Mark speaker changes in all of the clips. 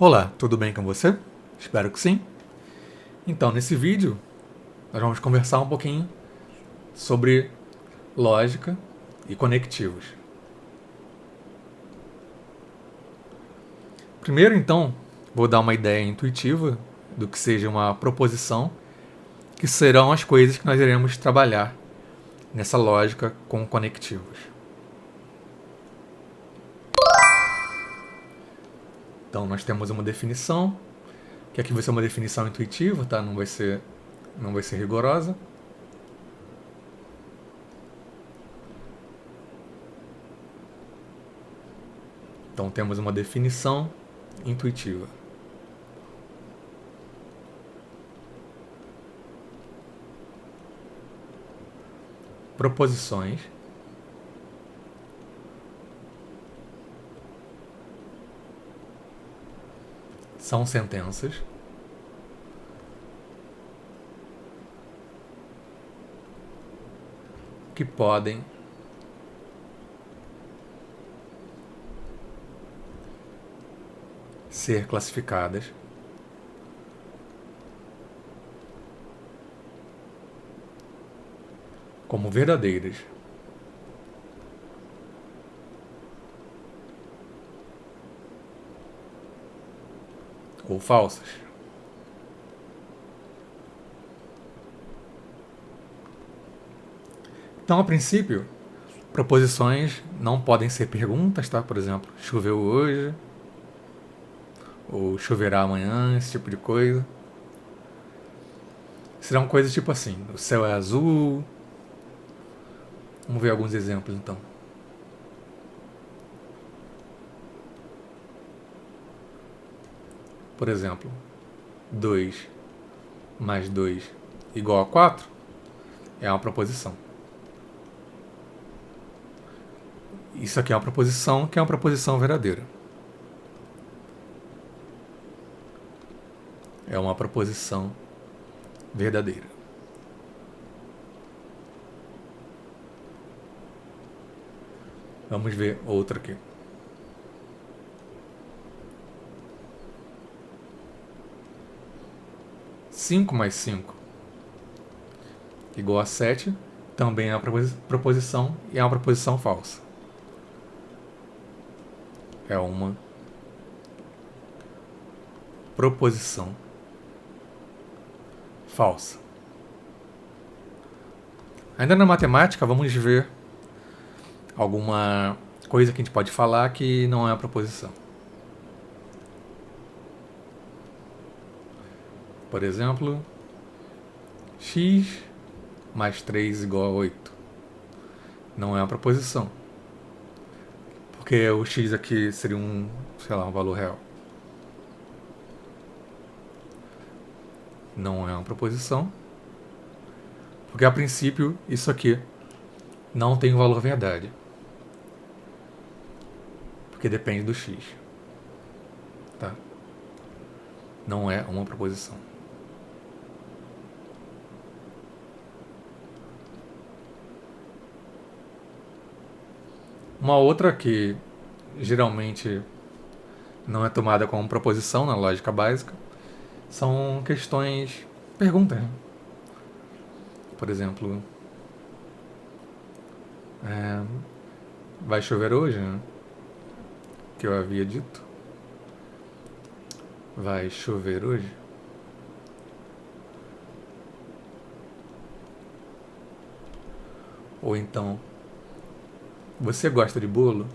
Speaker 1: Olá, tudo bem com você? Espero que sim. Então, nesse vídeo, nós vamos conversar um pouquinho sobre lógica e conectivos. Primeiro, então, vou dar uma ideia intuitiva do que seja uma proposição, que serão as coisas que nós iremos trabalhar nessa lógica com conectivos. Então, nós temos uma definição, que aqui vai ser uma definição intuitiva, tá? Não vai ser rigorosa. Então, temos uma definição intuitiva. Proposições são sentenças que podem ser classificadas como verdadeiras ou falsas. Então, a princípio, proposições não podem ser perguntas, tá? Por exemplo, choveu hoje, ou choverá amanhã, esse tipo de coisa. Serão coisas tipo assim: o céu é azul. Vamos ver alguns exemplos então. Por exemplo, 2 mais 2 igual a 4 é uma proposição. Isso aqui é uma proposição que é uma proposição verdadeira. É uma proposição verdadeira. Vamos ver outra aqui. 5 mais 5 igual a 7 também é uma proposição e é uma proposição falsa. É uma proposição falsa. Ainda na matemática, vamos ver alguma coisa que a gente pode falar que não é uma proposição. Por exemplo, x mais 3 igual a 8. Não é uma proposição. Porque o x aqui seria um valor real. Não é uma proposição. Porque a princípio isso aqui não tem um valor verdade. Porque depende do x. Tá? Não é uma proposição. Uma outra que geralmente não é tomada como proposição na lógica básica são questões, perguntas. Por exemplo, vai chover hoje? Né? Que eu havia dito. Vai chover hoje? Ou então, você gosta de bolo?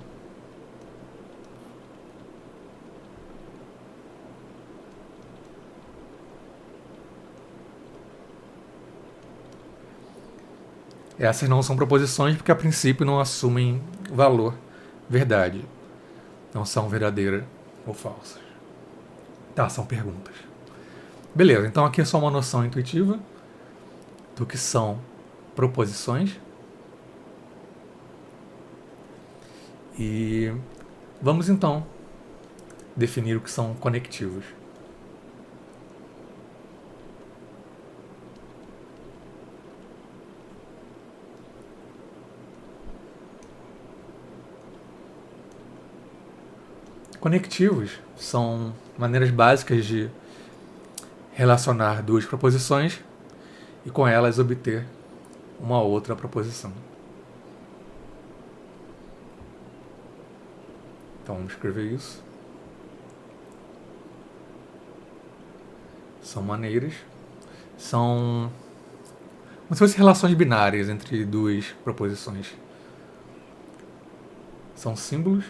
Speaker 1: Essas não são proposições porque a princípio não assumem valor, verdade. Não são verdadeiras ou falsas. Tá, são perguntas. Beleza, então aqui é só uma noção intuitiva do que são proposições. E vamos então definir o que são conectivos. Conectivos são maneiras básicas de relacionar duas proposições e com elas obter uma outra proposição. Então vamos escrever isso. São maneiras, são como se fossem relações binárias entre duas proposições. São símbolos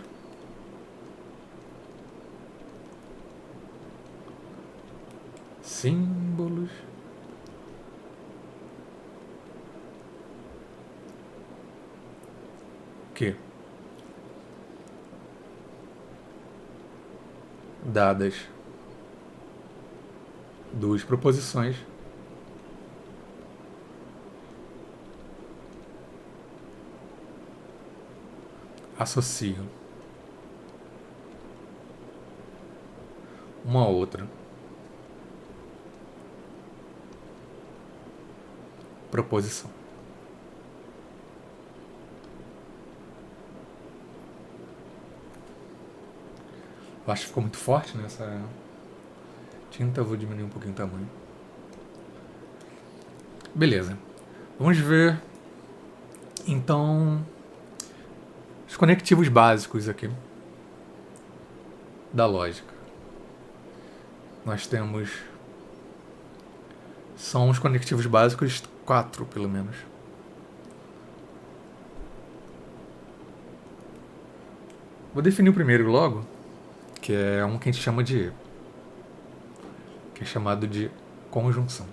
Speaker 1: que, dadas duas proposições, associam uma a outra proposição. Eu acho que ficou muito forte nessa tinta, eu vou diminuir um pouquinho o tamanho. Beleza. Vamos ver então os conectivos básicos aqui da lógica. Nós temos, são os conectivos básicos 4, pelo menos. Vou definir o primeiro logo, que é um que a gente chama de, que é chamado de conjunção.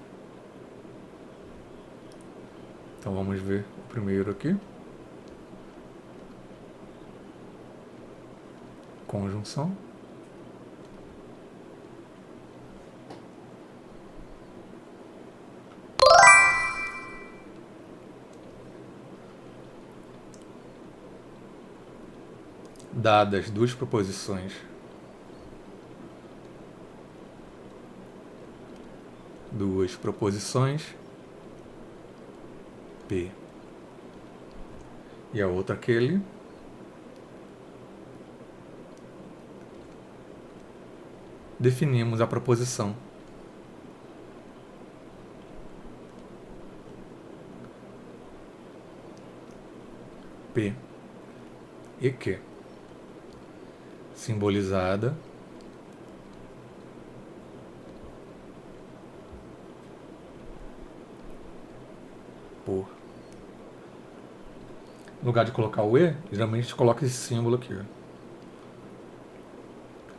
Speaker 1: Então vamos ver o primeiro aqui. Conjunção. Dadas duas proposições P e a outra aquele, definimos a proposição P e Q, simbolizada por, no lugar de colocar o E, geralmente a gente coloca esse símbolo aqui, ó.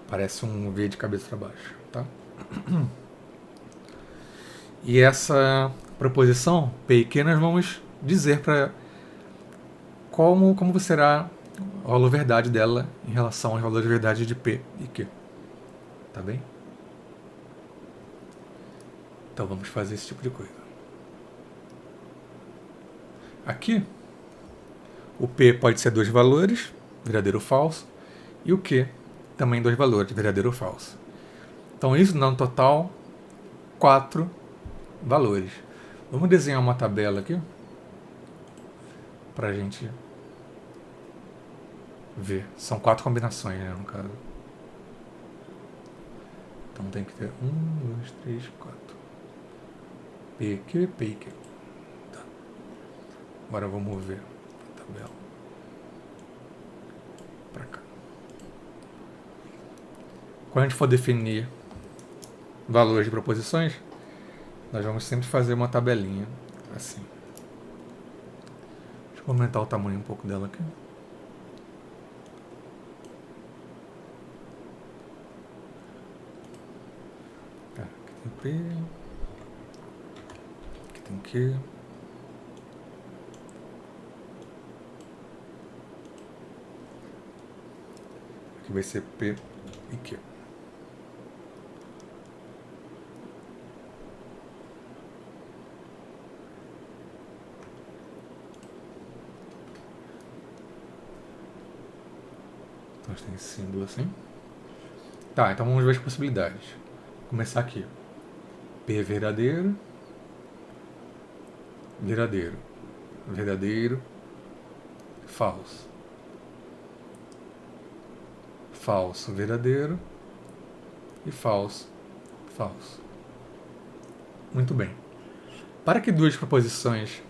Speaker 1: Parece um V de cabeça para baixo, tá? E essa proposição P e Q nós vamos dizer para como será o valor verdade dela em relação ao valor de verdade de P e Q. Tá bem? Então vamos fazer esse tipo de coisa. Aqui, o P pode ser 2 valores, verdadeiro ou falso, e o Q também 2 valores, verdadeiro ou falso. Então isso dá no total 4 valores. Vamos desenhar uma tabela aqui para a gente ver. São 4 combinações, né, no caso. Então tem que ter 1, 2, 3, 4. P, Q, P e Q. Tá. Agora eu vou mover a tabela para cá. Quando a gente for definir valores de proposições, nós vamos sempre fazer uma tabelinha assim. Deixa eu aumentar o tamanho um pouco dela aqui. Tá, aqui tem P, aqui tem Q. Aqui vai ser P e Q. Nós temos esse símbolo assim. Tá, então vamos ver as possibilidades. Vou começar aqui. P verdadeiro, verdadeiro, verdadeiro, falso, falso, verdadeiro e falso, falso. Muito bem. Para que duas proposições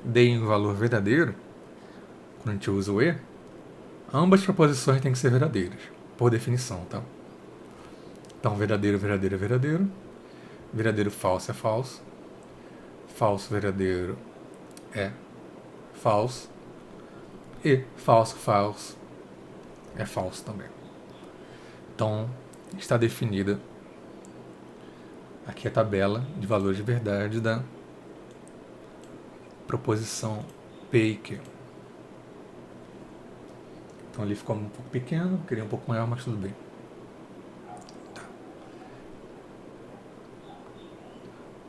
Speaker 1: deem um valor verdadeiro, quando a gente usa o e, ambas proposições têm que ser verdadeiras, por definição, tá? Então, verdadeiro, verdadeiro é verdadeiro, verdadeiro, falso é falso, falso, verdadeiro é falso, e falso, falso é falso também. Então, está definida aqui a tabela de valores de verdade da proposição P e Q. Então ali ficou um pouco pequeno, queria um pouco maior, mas tudo bem. Tá.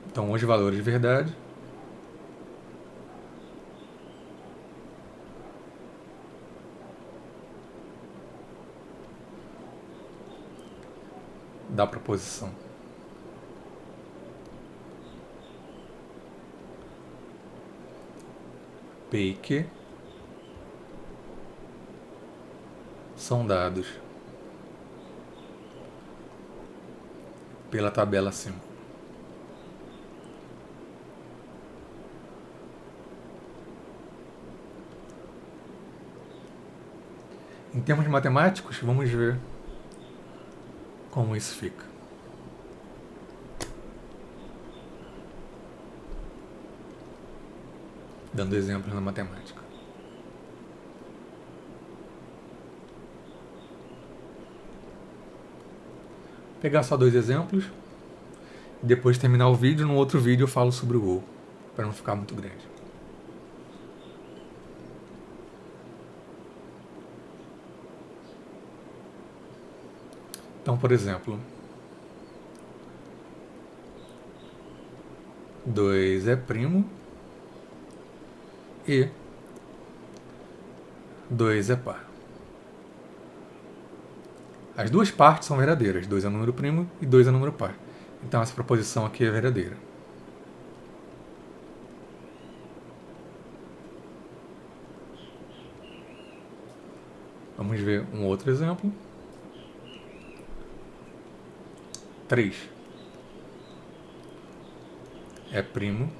Speaker 1: Então os valores de verdade da proposição P e Q são dados pela tabela acima. Em termos matemáticos, vamos ver como isso fica. Dando exemplos na matemática. Pegar só 2 exemplos e depois terminar o vídeo. No outro vídeo eu falo sobre o ou, para não ficar muito grande. Então, por exemplo, 2 é primo e 2 é par. As duas partes são verdadeiras. 2 é número primo e 2 é número par. Então essa proposição aqui é verdadeira. Vamos ver um outro exemplo. 3 é primo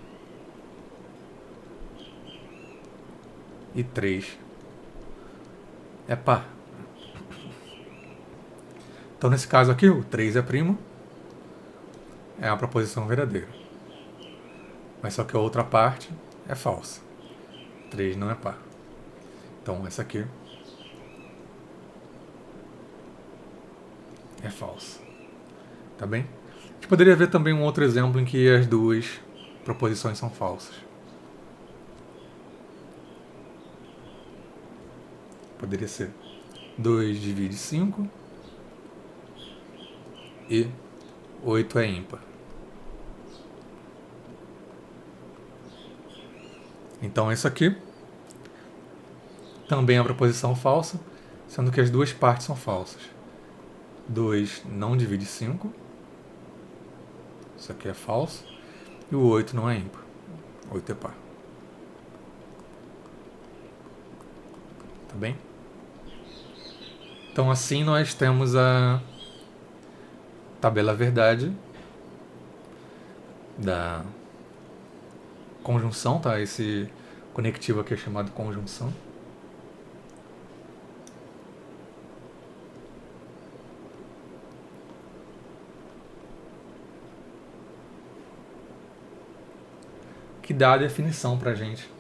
Speaker 1: e 3 é par. Então nesse caso aqui, o 3 é primo, é uma proposição verdadeira. Mas só que a outra parte é falsa. 3 não é par. Então essa aqui é falsa. Tá bem? A gente poderia ver também um outro exemplo em que as duas proposições são falsas. Poderia ser 2 divide 5 e 8 é ímpar. Então isso aqui também é uma proposição falsa, sendo que as duas partes são falsas. 2 não divide 5. Isso aqui é falso. E o 8 não é ímpar. 8 é par. Tá bem? Então assim nós temos a tabela verdade da conjunção, tá? Esse conectivo aqui é chamado conjunção. Que dá a definição pra gente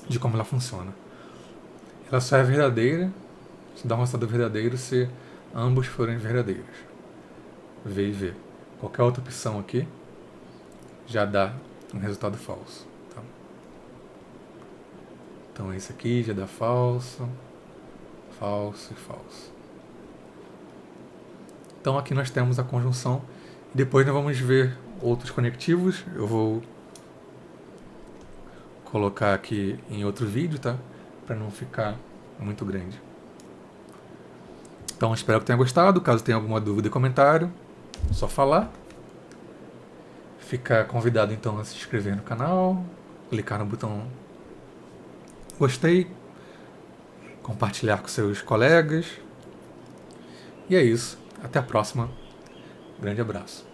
Speaker 1: de como ela funciona. Ela só é verdadeira, se dá um resultado verdadeiro se ambos forem verdadeiros. V e V. Qualquer outra opção aqui já dá um resultado falso. Tá? Então esse aqui já dá falso, falso e falso. Então aqui nós temos a conjunção. Depois nós vamos ver outros conectivos. Eu vou colocar aqui em outro vídeo, tá? Para não ficar muito grande. Então espero que tenha gostado. Caso tenha alguma dúvida e comentário, é só falar. Fica convidado então a se inscrever no canal, clicar no botão gostei, compartilhar com seus colegas E é isso. Até a próxima. Grande abraço.